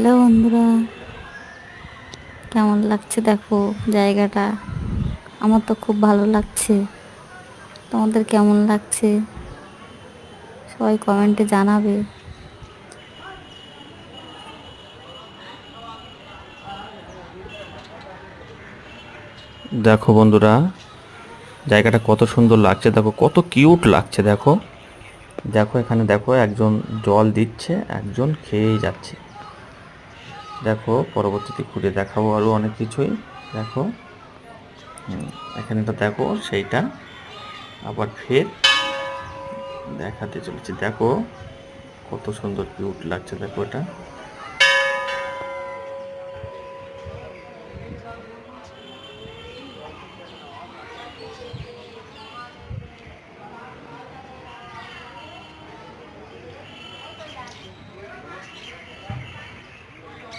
Hello বন্ধুরা, কেমন লাগছে দেখো জায়গাটা। আমার তো খুব ভালো লাগছে। তোমাদের কেমন লাগছে সবাই কমেন্টে জানাবে। দেখো বন্ধুরা, জায়গাটা কত সুন্দর লাগছে। দেখো কত কিউট লাগছে। দেখো দেখো এখানে দেখো, একজন জল দিচ্ছে, একজন খেয়েই যাচ্ছে। দেখো পরবর্তীতে ঘুরে দেখাবো আরো অনেক কিছুই। দেখো এখানেটা দেখো, সেইটা আবার ফের দেখাতে চলেছি। দেখো কত সুন্দর কিউট লাগছে। দেখো এটা।